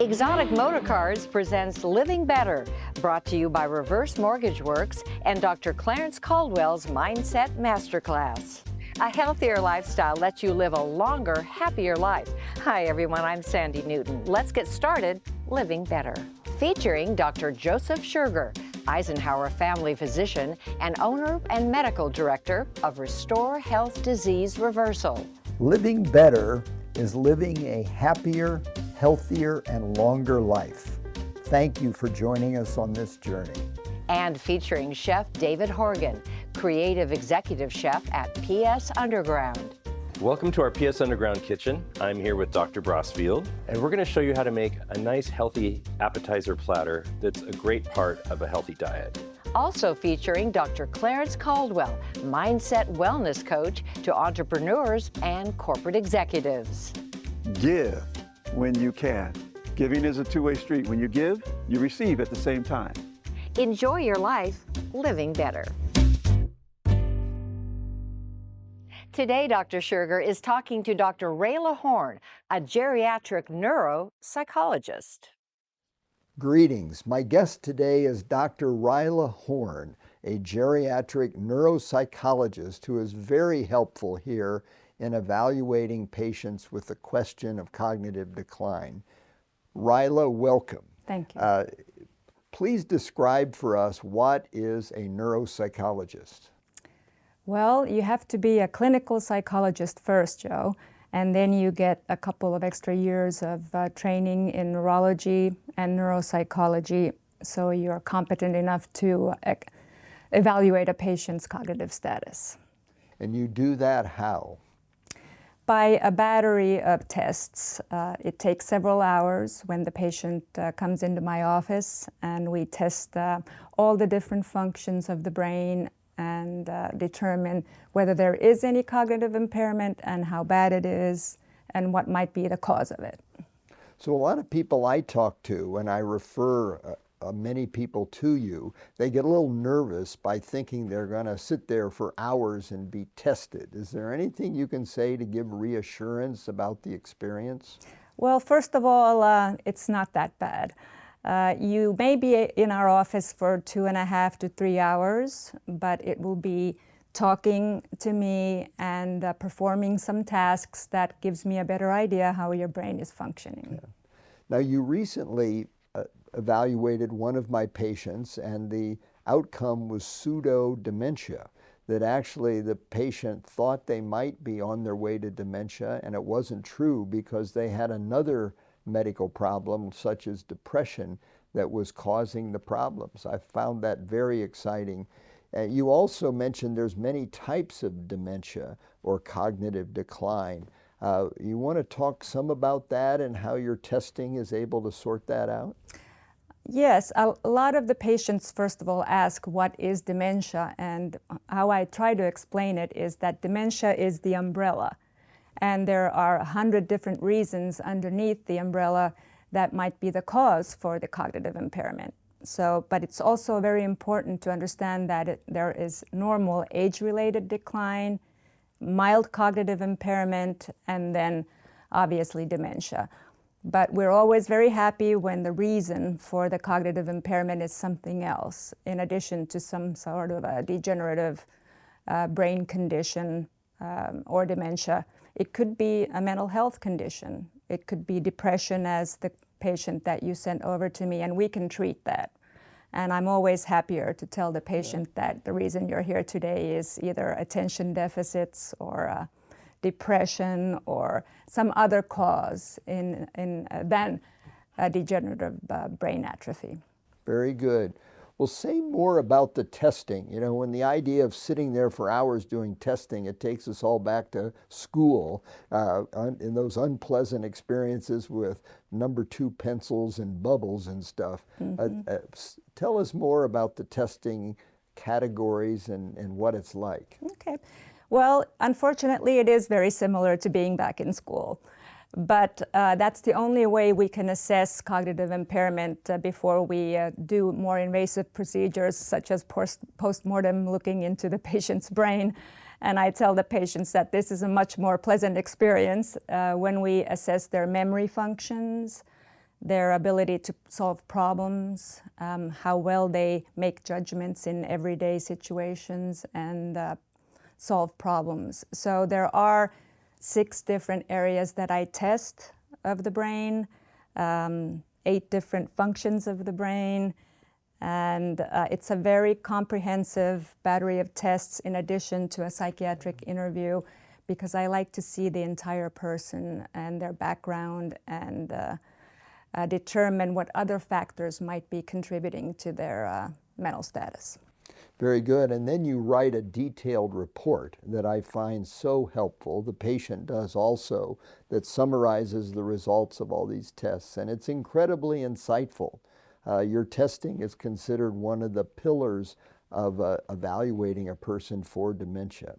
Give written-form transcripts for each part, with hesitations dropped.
Exotic Motorcars presents Living Better, brought to you by Reverse Mortgage Works and Dr. Clarence Caldwell's Mindset Masterclass. A healthier lifestyle lets you live a longer, happier life. Hi everyone, I'm Sandy Newton. Let's get started living better. Featuring Dr. Joseph Scherger, Eisenhower family physician and owner and medical director of Restore Health Disease Reversal. Living better is living a happier, healthier, and longer life. Thank you for joining us on this journey. And featuring Chef David Horgan, creative executive chef at PS Underground. Welcome to our PS Underground kitchen. I'm here with Dr. Brosfield, and we're going to show you how to make a nice, healthy appetizer platter that's a great part of a healthy diet. Also featuring Dr. Clarence Caldwell, mindset wellness coach to entrepreneurs and corporate executives. Give when you can. Giving is a two-way street. When you give, you receive at the same time. Enjoy your life living better. Today, Dr. Scherger is talking to Dr. Rayla Horn, a geriatric neuropsychologist. Greetings. My guest today is Dr. Rayla Horn, a geriatric neuropsychologist who is very helpful here in evaluating patients with the question of cognitive decline. Rayla, welcome. Thank you. Please describe for us what is a neuropsychologist. Well, you have to be a clinical psychologist first, Joe, and then you get a couple of extra years of training in neurology and neuropsychology, so you're competent enough to evaluate a patient's cognitive status. And you do that how? By a battery of tests. It takes several hours when the patient comes into my office, and we test all the different functions of the brain and determine whether there is any cognitive impairment and how bad it is and what might be the cause of it. So a lot of people I talk to, when I refer many people to you, they get a little nervous by thinking they're going to sit there for hours and be tested. Is there anything you can say to give reassurance about the experience? Well, first of all, it's not that bad. You may be in our office for 2.5 to 3 hours, but it will be talking to me and performing some tasks that gives me a better idea how your brain is functioning. Yeah. Now, you recently evaluated one of my patients, and the outcome was pseudo-dementia, that actually the patient thought they might be on their way to dementia, and it wasn't true because they had another medical problem, such as depression, that was causing the problems. I found that very exciting. You also mentioned there's many types of dementia or cognitive decline. You want to talk some about that and how your testing is able to sort that out? Yes, a lot of the patients, first of all, ask what is dementia, and how I try to explain it is that dementia is the umbrella, and there are 100 different reasons underneath the umbrella that might be the cause for the cognitive impairment. But it's also very important to understand that there is normal age-related decline, mild cognitive impairment, and then obviously dementia. But we're always very happy when the reason for the cognitive impairment is something else, in addition to some sort of a degenerative brain condition or dementia. It could be a mental health condition. It could be depression, as the patient that you sent over to me, and we can treat that. And I'm always happier to tell the patient that the reason you're here today is either attention deficits or depression or some other cause than a degenerative brain atrophy. Very good. Well, say more about the testing. You know, when the idea of sitting there for hours doing testing, it takes us all back to school in those unpleasant experiences with number 2 pencils and bubbles and stuff. Mm-hmm. Tell us more about the testing categories and what it's like. Okay. Well, unfortunately, it is very similar to being back in school. But that's the only way we can assess cognitive impairment before we do more invasive procedures, such as post-mortem looking into the patient's brain. And I tell the patients that this is a much more pleasant experience when we assess their memory functions, their ability to solve problems, how well they make judgments in everyday situations and solve problems. So there are 6 different areas that I test of the brain, 8 different functions of the brain, and it's a very comprehensive battery of tests in addition to a psychiatric interview, because I like to see the entire person and their background and determine what other factors might be contributing to their mental status. Very good. And then you write a detailed report that I find so helpful. The patient does also, that summarizes the results of all these tests, and it's incredibly insightful. Your testing is considered one of the pillars of evaluating a person for dementia.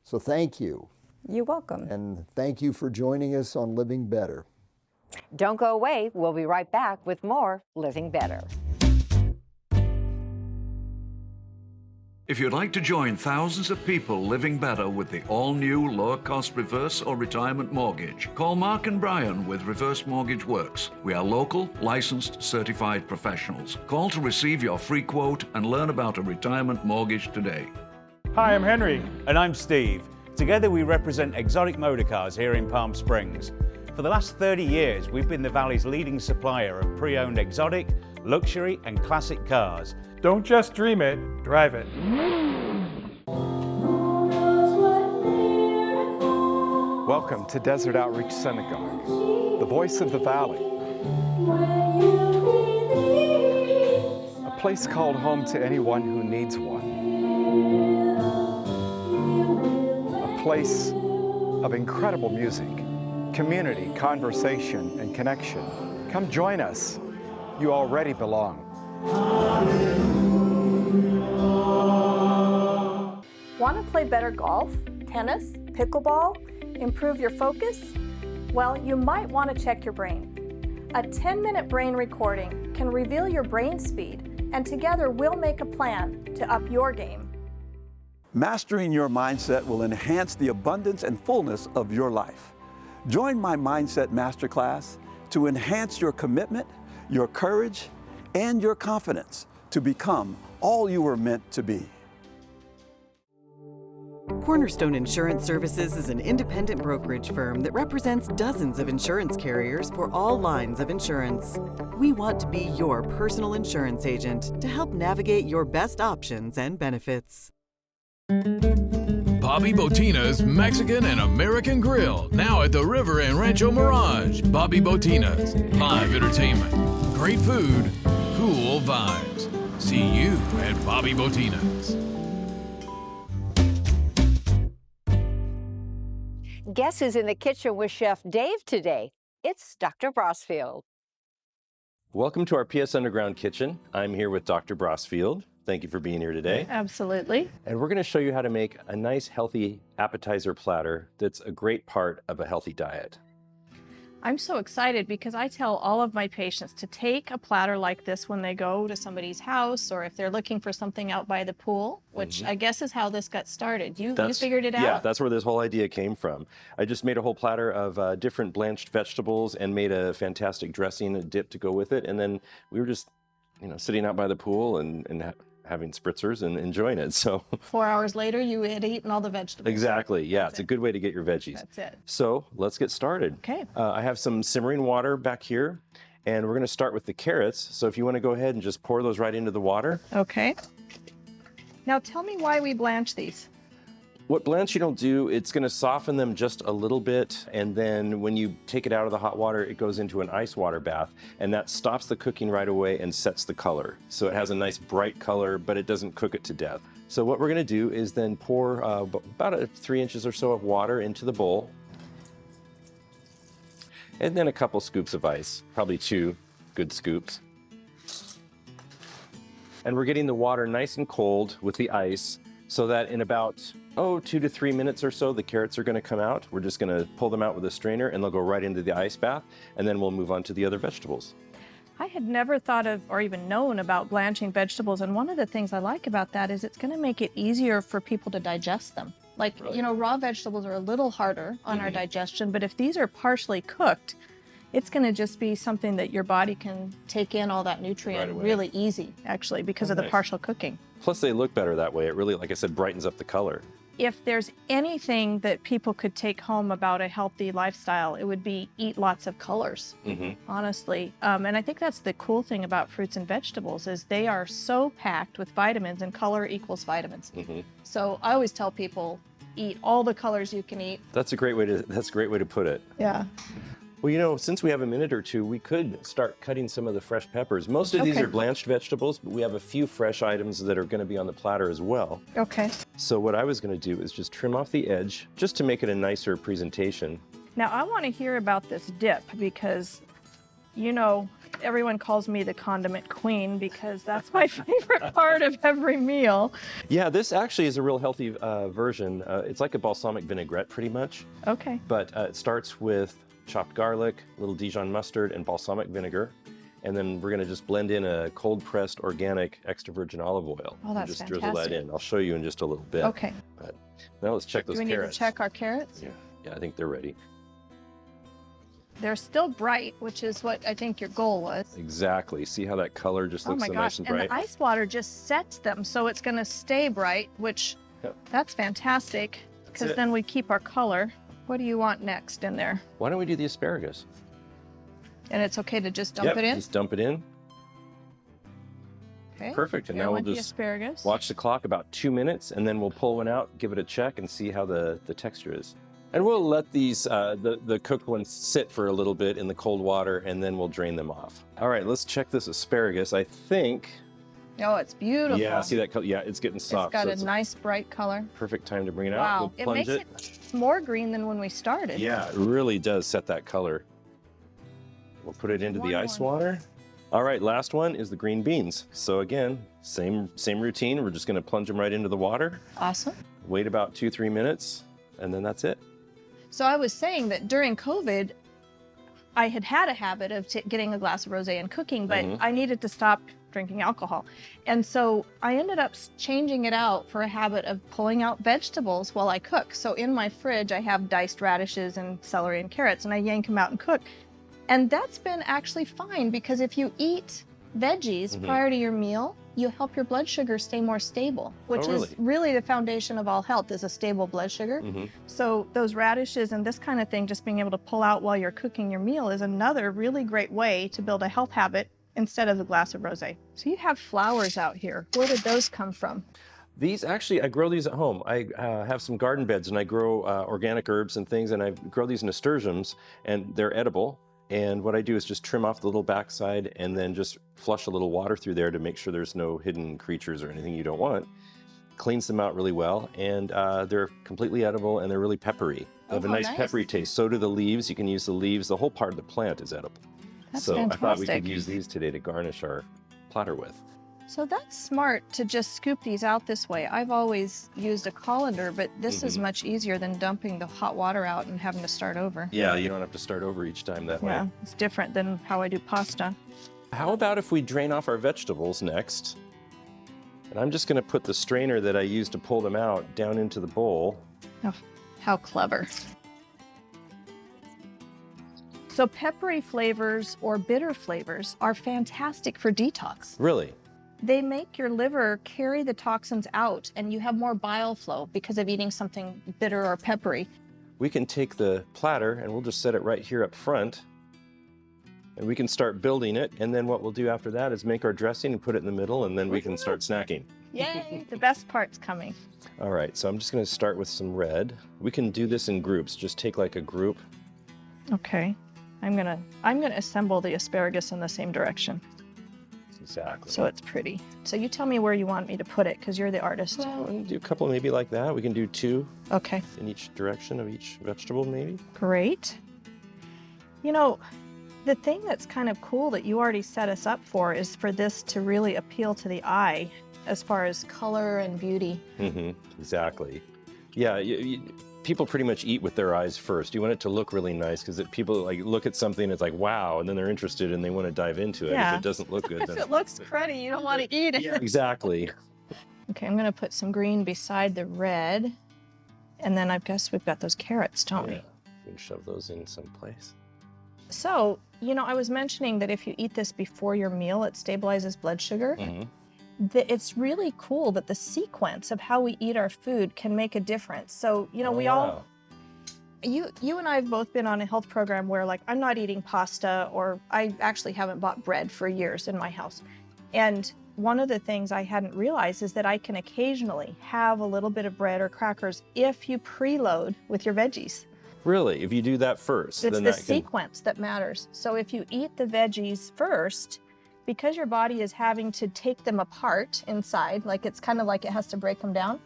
So thank you. You're welcome. And thank you for joining us on Living Better. Don't go away. We'll be right back with more Living Better. If you'd like to join thousands of people living better with the all-new lower-cost reverse or retirement mortgage, call Mark and Brian with Reverse Mortgage Works. We are local, licensed, certified professionals. Call to receive your free quote and learn about a retirement mortgage today. Hi, I'm Henry. And I'm Steve. Together we represent exotic motor cars here in Palm Springs. For the last 30 years, we've been the Valley's leading supplier of pre-owned exotic, luxury and classic cars. Don't just dream it, drive it. Welcome to Desert Outreach Synagogue, the voice of the valley. A place called home to anyone who needs one. A place of incredible music, community, conversation, and connection. Come join us. You already belong. Want to play better golf, tennis, pickleball, improve your focus? Well, you might want to check your brain. A 10-minute brain recording can reveal your brain speed, and together we'll make a plan to up your game. Mastering your mindset will enhance the abundance and fullness of your life. Join my Mindset Masterclass to enhance your commitment, your courage, and your confidence to become all you were meant to be. Cornerstone Insurance Services is an independent brokerage firm that represents dozens of insurance carriers for all lines of insurance. We want to be your personal insurance agent to help navigate your best options and benefits. Bobby Botina's Mexican and American Grill, now at the River and Rancho Mirage. Bobby Botina's, live entertainment, great food, cool vibes. See you at Bobby Botina's. Guess who's in the kitchen with Chef Dave today? It's Dr. Brosfield. Welcome to our PS Underground Kitchen. I'm here with Dr. Brosfield. Thank you for being here today. Absolutely. And we're going to show you how to make a nice, healthy appetizer platter that's a great part of a healthy diet. I'm so excited because I tell all of my patients to take a platter like this when they go to somebody's house, or if they're looking for something out by the pool, which I guess is how this got started. You figured it out? Yeah, that's where this whole idea came from. I just made a whole platter of different blanched vegetables and made a fantastic dressing, a dip to go with it. And then we were just, sitting out by the pool and having spritzers and enjoying it. So 4 hours later, you had eaten all the vegetables. Exactly. Yeah, it's a good way to get your veggies. That's it. So let's get started. Okay. I have some simmering water back here, and we're going to start with the carrots. So if you want to go ahead and just pour those right into the water. Okay. Now tell me why we blanch these. What blanching will do, it's going to soften them just a little bit, and then when you take it out of the hot water, it goes into an ice water bath, and that stops the cooking right away and sets the color. So it has a nice bright color, but it doesn't cook it to death. So what we're going to do is then pour about 3 inches or so of water into the bowl, and then a couple scoops of ice, probably 2 good scoops. And we're getting the water nice and cold with the ice, so that in about 2 to 3 minutes or so, the carrots are going to come out. We're just going to pull them out with a strainer, and they'll go right into the ice bath, and then we'll move on to the other vegetables. I had never thought of or even known about blanching vegetables, and one of the things I like about that is it's going to make it easier for people to digest them. Like, raw vegetables are a little harder on our digestion, but if these are partially cooked, it's going to just be something that your body can take in all that nutrient really easy, actually, because of the partial cooking. Plus, they look better that way. It really, like I said, brightens up the color. If there's anything that people could take home about a healthy lifestyle, it would be eat lots of colors, honestly. And I think that's the cool thing about fruits and vegetables is they are so packed with vitamins, and color equals vitamins. So I always tell people, eat all the colors you can eat. That's a great way to put it. Yeah. Well, you know, since we have a minute or two, we could start cutting some of the fresh peppers. Most of these are blanched vegetables, but we have a few fresh items that are going to be on the platter as well. Okay. So what I was going to do is just trim off the edge, just to make it a nicer presentation. Now, I want to hear about this dip because, you know, everyone calls me the condiment queen because that's my favorite part of every meal. Yeah, this actually is a real healthy version. It's like a balsamic vinaigrette, pretty much. Okay. But it starts with chopped garlic, a little Dijon mustard, and balsamic vinegar. And then we're going to just blend in a cold-pressed organic extra virgin olive oil. Oh, that's just fantastic. drizzle that in. I'll show you in just a little bit. Okay. But now let's check those carrots. Do we need to check our carrots? Yeah, I think they're ready. They're still bright, which is what I think your goal was. Exactly. See how that color just looks so nice and bright? And the ice water just sets them, so it's going to stay bright, which that's fantastic because then we keep our color. What do you want next in there? Why don't we do the asparagus? And it's okay to just dump it in? Just dump it in. Okay. Perfect. And now we'll just asparagus. watch the clock about 2 minutes, and then we'll pull one out, give it a check, and see how the texture is. And we'll let these, the cooked ones sit for a little bit in the cold water, and then we'll drain them off. All right, let's check this asparagus. I think... Oh, it's beautiful. Yeah, see that color? Yeah, it's getting soft. It's got a nice bright color. Perfect time to bring it out. Wow, We'll plunge it makes it more green than when we started. Yeah, it really does set that color. We'll put it into the ice water. All right, last one is the green beans. So again, same routine. We're just going to plunge them right into the water. Awesome. Wait about 2-3 minutes, and then that's it. So I was saying that during COVID, I had a habit of getting a glass of rosé and cooking, but I needed to stop drinking alcohol. And so I ended up changing it out for a habit of pulling out vegetables while I cook. So in my fridge, I have diced radishes and celery and carrots, and I yank them out and cook. And that's been actually fine because if you eat veggies prior to your meal, you help your blood sugar stay more stable, which is really the foundation of all health is a stable blood sugar. So those radishes and this kind of thing, just being able to pull out while you're cooking your meal is another really great way to build a health habit instead of a glass of rosé. So you have flowers out here. Where did those come from? These actually, I grow these at home. I have some garden beds and I grow organic herbs and things, and I grow these nasturtiums, and they're edible. And what I do is just trim off the little backside and then just flush a little water through there to make sure there's no hidden creatures or anything you don't want. Cleans them out really well, and they're completely edible, and they're really peppery. They have a nice peppery taste. So do the leaves. You can use the leaves. The whole part of the plant is edible. That's so fantastic. I thought we could use these today to garnish our platter with. So that's smart to just scoop these out this way. I've always used a colander, but this is much easier than dumping the hot water out and having to start over. Yeah, you don't have to start over each time that way. Yeah, it's different than how I do pasta. How about if we drain off our vegetables next? And I'm just going to put the strainer that I used to pull them out down into the bowl. Oh, how clever. So peppery flavors or bitter flavors are fantastic for detox. Really? They make your liver carry the toxins out, and you have more bile flow because of eating something bitter or peppery. We can take the platter and we'll just set it right here up front, and we can start building it. And then what we'll do after that is make our dressing and put it in the middle, and then we can start snacking. Yay, the best part's coming. All right, so I'm just going to start with some red. We can do this in groups. Just take like a group. Okay, I'm gonna assemble the asparagus in the same direction. Exactly. So it's pretty. So you tell me where you want me to put it, because you're the artist. Well, we can do a couple maybe like that. We can do 2. Okay. In each direction of each vegetable maybe. Great. You know, the thing that's kind of cool that you already set us up for is for this to really appeal to the eye as far as color and beauty. Exactly. Yeah, people pretty much eat with their eyes first. You want it to look really nice because people like look at something, it's like, wow, and then they're interested and they want to dive into it. Yeah. If it doesn't look good, If it looks pretty, you don't want to eat it. Yeah, exactly. Okay, I'm going to put some green beside the red. And then I guess we've got those carrots, don't we? We can shove those in someplace. So, you know, I was mentioning that if you eat this before your meal, it stabilizes blood sugar. It's really cool that the sequence of how we eat our food can make a difference. So, you know, you and I have both been on a health program where, like, I'm not eating pasta, or I actually haven't bought bread for years in my house. And one of the things I hadn't realized is that I can occasionally have a little bit of bread or crackers if you preload with your veggies. Really? If you do that first? It's then the that can... sequence that matters. So if you eat the veggies first, because your body is having to take them apart inside, like it's kind of like it has to break them down.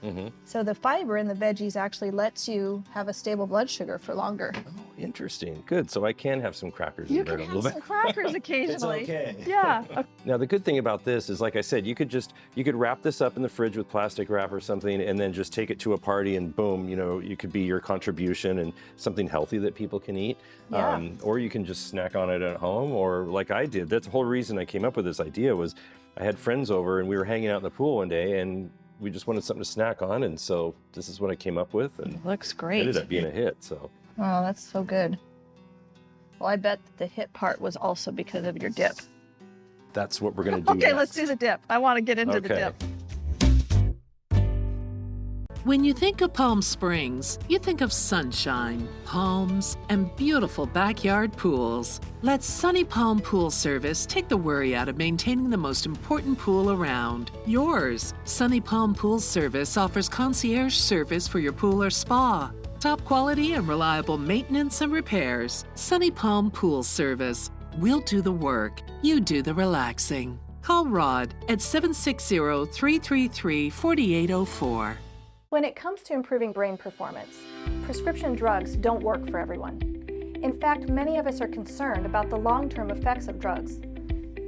So the fiber in the veggies actually lets you have a stable blood sugar for longer. Oh, interesting. Good. So I can have some crackers You and bread can a have little some bit. crackers occasionally. It's okay. Yeah. Now the good thing about this is, like I said, you could wrap this up in the fridge with plastic wrap or something, and then just take it to a party, and boom, you know, you could be your contribution and something healthy that people can eat. Yeah. Or you can just snack on it at home, or like I did. That's the whole reason I came up with this idea. Was I had friends over and we were hanging out in the pool one day, and we just wanted something to snack on, and so this is what I came up with, and Looks great. it ended up being a hit. So. Oh, that's so good. Well, I bet the hit part was also because of your dip. That's what we're gonna do. Okay, next. let's do the dip. I want to get into the dip. When you think of Palm Springs, you think of sunshine, palms, and beautiful backyard pools. Let Sunny Palm Pool Service take the worry out of maintaining the most important pool around, yours. Sunny Palm Pool Service offers concierge service for your pool or spa. Top quality and reliable maintenance and repairs. Sunny Palm Pool Service. We'll do the work. You do the relaxing. Call Rod at 760-333-4804. When it comes to improving brain performance, prescription drugs don't work for everyone. In fact, many of us are concerned about the long-term effects of drugs.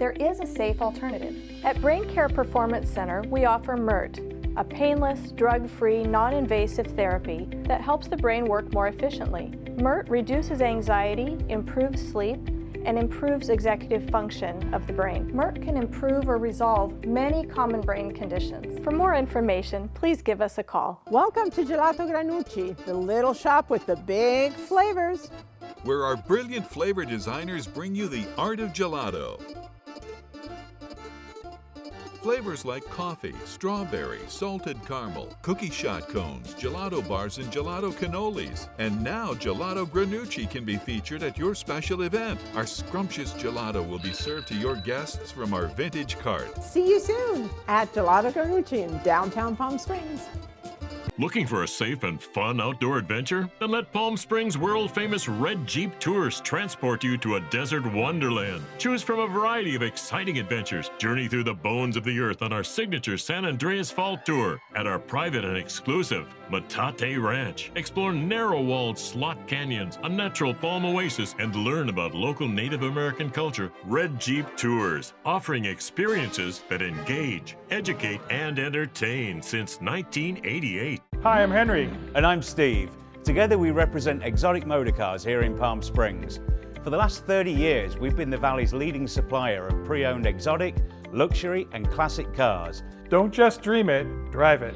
There is a safe alternative. At Brain Care Performance Center, we offer MERT, a painless, drug-free, non-invasive therapy that helps the brain work more efficiently. MERT reduces anxiety, improves sleep, and improves executive function of the brain. MERT can improve or resolve many common brain conditions. For more information, please give us a call. Welcome to Gelato Granucci, the little shop with the big flavors. Where our brilliant flavor designers bring you the art of gelato. Flavors like coffee, strawberry, salted caramel, cookie shot cones, gelato bars, and gelato cannolis. And now Gelato Granucci can be featured at your special event. Our scrumptious gelato will be served to your guests from our vintage cart. See you soon at Gelato Granucci in downtown Palm Springs. Looking for a safe and fun outdoor adventure? Then let Palm Springs world-famous Red Jeep Tours transport you to a desert wonderland. Choose from a variety of exciting adventures. Journey through the bones of the earth on our signature San Andreas Fall Tour at our private and exclusive Metate Ranch. Explore narrow-walled slot canyons, a natural palm oasis, and learn about local Native American culture. Red Jeep Tours, offering experiences that engage, educate, and entertain since 1988. Hi, I'm Henry. And I'm Steve. Together we represent exotic motor cars here in Palm Springs. For the last 30 years, we've been the Valley's leading supplier of pre-owned exotic, luxury, and classic cars. Don't just dream it, drive it.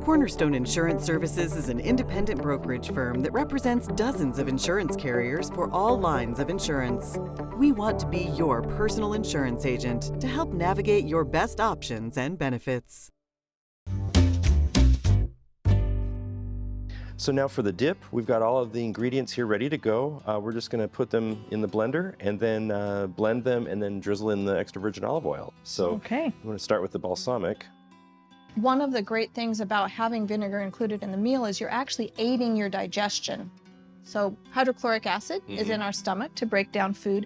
Cornerstone Insurance Services is an independent brokerage firm that represents dozens of insurance carriers for all lines of insurance. We want to be your personal insurance agent to help navigate your best options and benefits. So now for the dip, we've got all of the ingredients here ready to go. We're just gonna put them in the blender and then blend them and then drizzle in the extra virgin olive oil. So Okay. I'm gonna start with the balsamic. One of the great things about having vinegar included in the meal is you're actually aiding your digestion. So hydrochloric acid is in our stomach to break down food.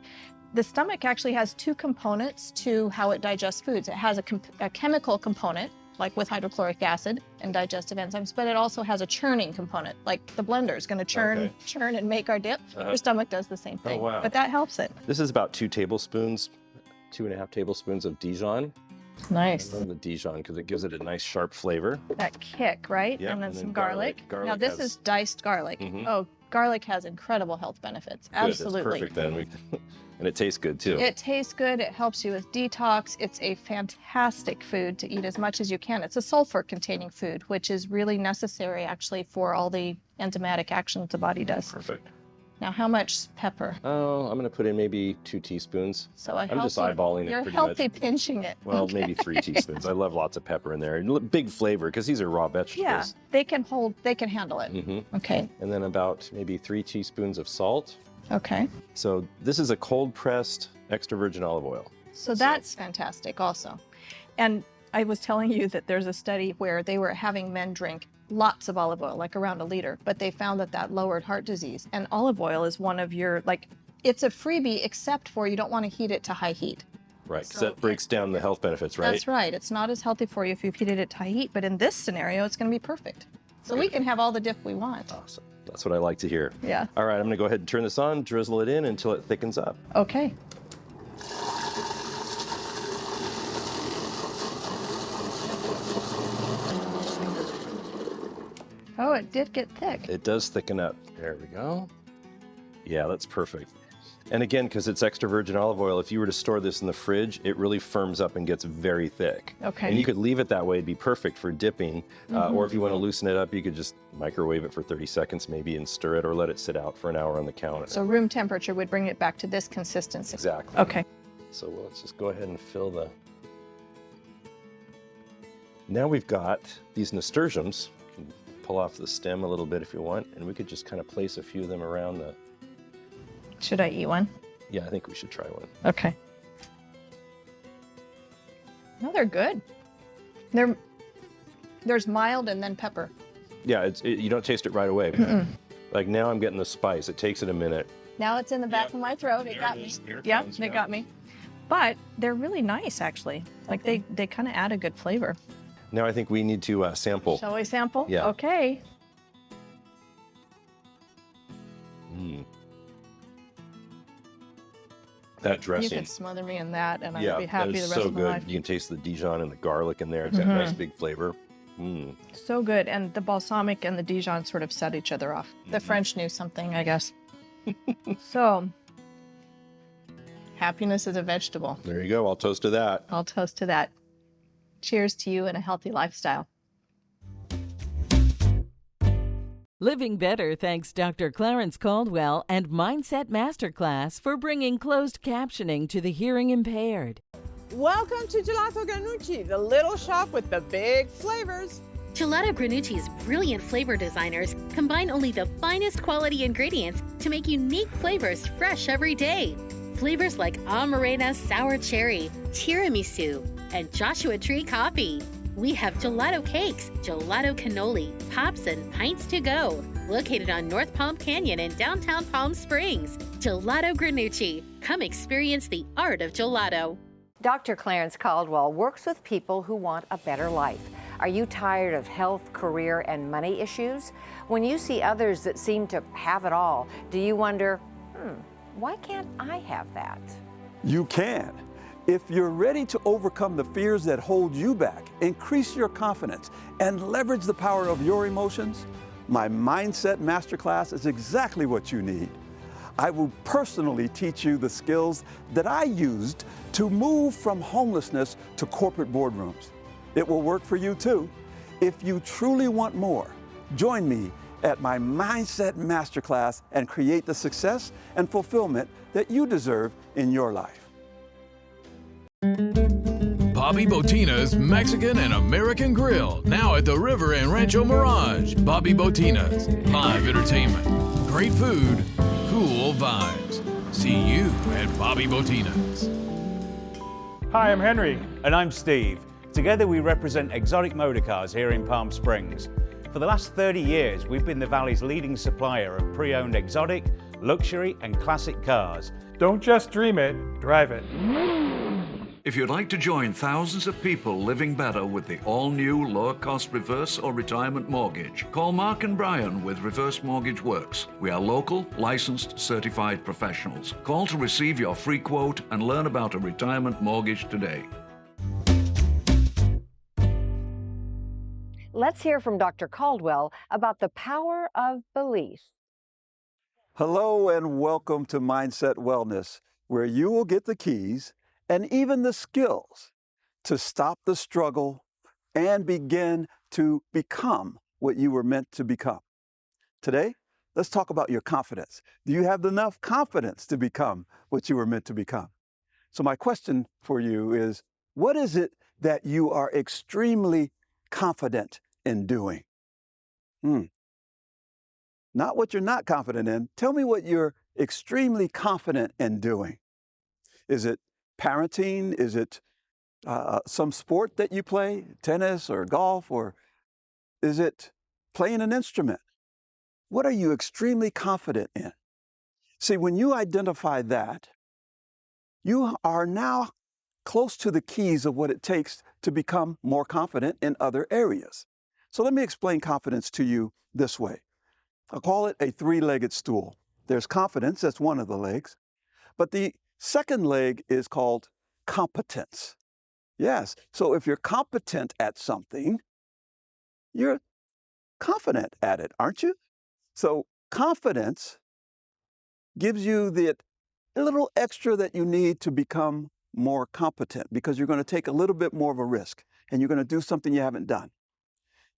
The stomach actually has two components to how it digests foods. It has a chemical component, like with hydrochloric acid and digestive enzymes, but it also has a churning component, like the blender is going to churn and make our dip. Your stomach does the same thing, but that helps it. This is about 2 tablespoons, 2.5 tablespoons of Dijon. Nice. I love the Dijon because it gives it a nice sharp flavor. That kick, right? Yeah, and then some garlic. Now this is diced garlic. Oh, garlic has incredible health benefits. Good, Absolutely. it's perfect then. And it tastes good too. It tastes good. It helps you with detox. It's a fantastic food to eat as much as you can. It's a sulfur-containing food, which is really necessary actually for all the enzymatic actions the body does. Perfect. Now, how much pepper? Oh, I'm going to put in maybe 2 teaspoons. So I'm just eyeballing it You're pretty healthy much. pinching it. Well, Okay. maybe 3 teaspoons. I love lots of pepper in there. And big flavor, because these are raw vegetables. Yeah, they can handle it. Mm-hmm. Okay. And then about maybe 3 teaspoons of salt. Okay. So this is a cold pressed extra virgin olive oil. So that's fantastic also. And I was telling you that there's a study where they were having men drink lots of olive oil, like around a liter, but they found that lowered heart disease. And olive oil is one of your, it's a freebie, except for you don't want to heat it to high heat. Right, because that breaks down the health benefits, right? That's right. It's not as healthy for you if you've heated it to high heat, but in this scenario, it's going to be perfect. So we can have all the dip we want. Awesome. That's what I like to hear. Yeah. All right, I'm going to go ahead and turn this on, drizzle it in until it thickens up. Okay. Oh, it did get thick. It does thicken up. There we go. Yeah, that's perfect. And again, because it's extra virgin olive oil, if you were to store this in the fridge, it really firms up and gets very thick. Okay. And you could leave it that way, it'd be perfect for dipping. Or if you want to loosen it up, you could just microwave it for 30 seconds maybe and stir it, or let it sit out for an hour on the counter. So room temperature would bring it back to this consistency. Exactly. Okay. So let's just go ahead and fill the... Now we've got these nasturtiums. You can pull off the stem a little bit if you want, and we could just kind of place a few of them around the... Should I eat one? Yeah, I think we should try one. Okay. No, they're good. There's mild and then pepper. Yeah, you don't taste it right away. Like now I'm getting the spice. It takes it a minute. Now it's in the back of my throat. It got me. Yep, it got me. But they're really nice, actually. Like they kind of add a good flavor. Now I think we need to sample. Shall we sample? Yeah. Okay. That dressing. You could smother me in that, and Yeah, I'd be happy that the is rest so of my good. life. You can taste the Dijon and the garlic in there. It's got a nice big flavor. So good, and the balsamic and the Dijon sort of set each other off. The French knew something, I guess. So, happiness is a vegetable. There you go. I'll toast to that. I'll toast to that. Cheers to you and a healthy lifestyle. Living Better thanks Dr. Clarence Caldwell and Mindset Masterclass for bringing closed captioning to the hearing impaired. Welcome to Gelato Granucci, the little shop with the big flavors. Gelato Granucci's brilliant flavor designers combine only the finest quality ingredients to make unique flavors fresh every day. Flavors like Amarena Sour Cherry, Tiramisu, and Joshua Tree Coffee. We have gelato cakes, gelato cannoli, pops, and pints to go. Located on North Palm Canyon in downtown Palm Springs. Gelato Granucci. Come experience the art of gelato. Dr. Clarence Caldwell works with people who want a better life. Are you tired of health, career, and money issues? When you see others that seem to have it all, do you wonder, why can't I have that? You can. If you're ready to overcome the fears that hold you back, increase your confidence, and leverage the power of your emotions, my Mindset Masterclass is exactly what you need. I will personally teach you the skills that I used to move from homelessness to corporate boardrooms. It will work for you too. If you truly want more, join me at my Mindset Masterclass and create the success and fulfillment that you deserve in your life. Bobby Botina's Mexican and American Grill, now at the River and Rancho Mirage. Bobby Botina's, live entertainment, great food, cool vibes. See you at Bobby Botina's. Hi, I'm Henry. And I'm Steve. Together we represent exotic motor cars here in Palm Springs. For the last 30 years, we've been the Valley's leading supplier of pre-owned exotic, luxury, and classic cars. Don't just dream it, drive it. If you'd like to join thousands of people living better with the all-new lower-cost reverse or retirement mortgage, call Mark and Brian with Reverse Mortgage Works. We are local, licensed, certified professionals. Call to receive your free quote and learn about a retirement mortgage today. Let's hear from Dr. Caldwell about the power of belief. Hello and welcome to Mindset Wellness, where you will get the keys and even the skills to stop the struggle and begin to become what you were meant to become. Today, let's talk about your confidence. Do you have enough confidence to become what you were meant to become? So my question for you is, what is it that you are extremely confident in doing? Not what you're not confident in. Tell me what you're extremely confident in doing. Is it parenting? Is it some sport that you play, tennis or golf, or is it playing an instrument? What are you extremely confident in? See, when you identify that, you are now close to the keys of what it takes to become more confident in other areas. So let me explain confidence to you this way. I'll call it a three-legged stool. There's confidence, that's one of the legs, but the second leg is called competence. Yes, so if you're competent at something, you're confident at it, aren't you? So confidence gives you the little extra that you need to become more competent, because you're going to take a little bit more of a risk and you're going to do something you haven't done.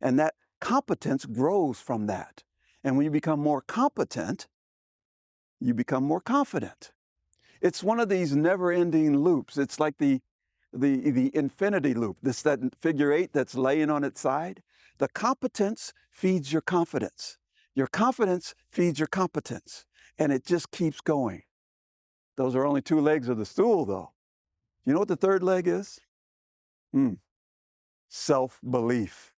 And that competence grows from that. And when you become more competent, you become more confident. It's one of these never-ending loops. It's like the infinity loop, that figure 8 that's laying on its side. The competence feeds your confidence. Your confidence feeds your competence. And it just keeps going. Those are only two legs of the stool, though. You know what the third leg is? Self-belief.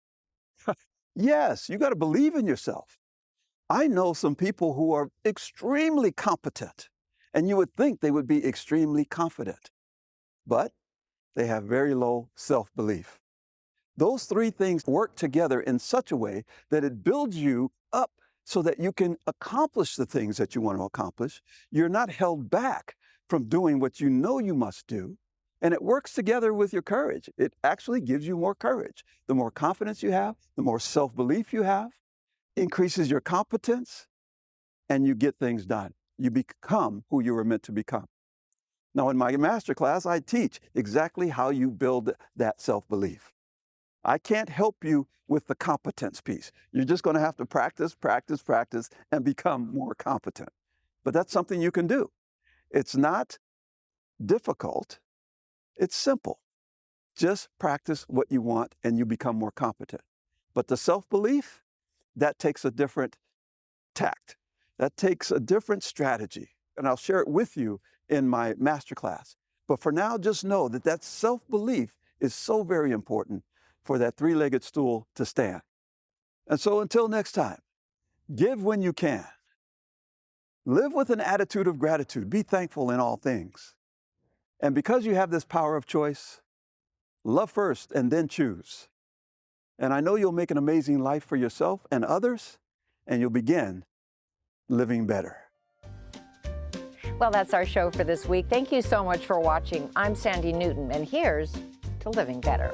Yes, you got to believe in yourself. I know some people who are extremely competent, and you would think they would be extremely confident, but they have very low self-belief. Those three things work together in such a way that it builds you up so that you can accomplish the things that you want to accomplish. You're not held back from doing what you know you must do, and it works together with your courage. It actually gives you more courage. The more confidence you have, the more self-belief you have, increases your competence, and you get things done. You become who you were meant to become. Now, in my masterclass, I teach exactly how you build that self-belief. I can't help you with the competence piece. You're just going to have to practice, practice, practice, and become more competent. But that's something you can do. It's not difficult. It's simple. Just practice what you want and you become more competent. But the self-belief, that takes a different tact. That takes a different strategy. And I'll share it with you in my masterclass. But for now, just know that that self-belief is so very important for that three-legged stool to stand. And so until next time, give when you can. Live with an attitude of gratitude. Be thankful in all things. And because you have this power of choice, love first and then choose. And I know you'll make an amazing life for yourself and others, and you'll begin living better. Well, that's our show for this week. Thank you so much for watching. I'm Sandy Newton, and here's to living better.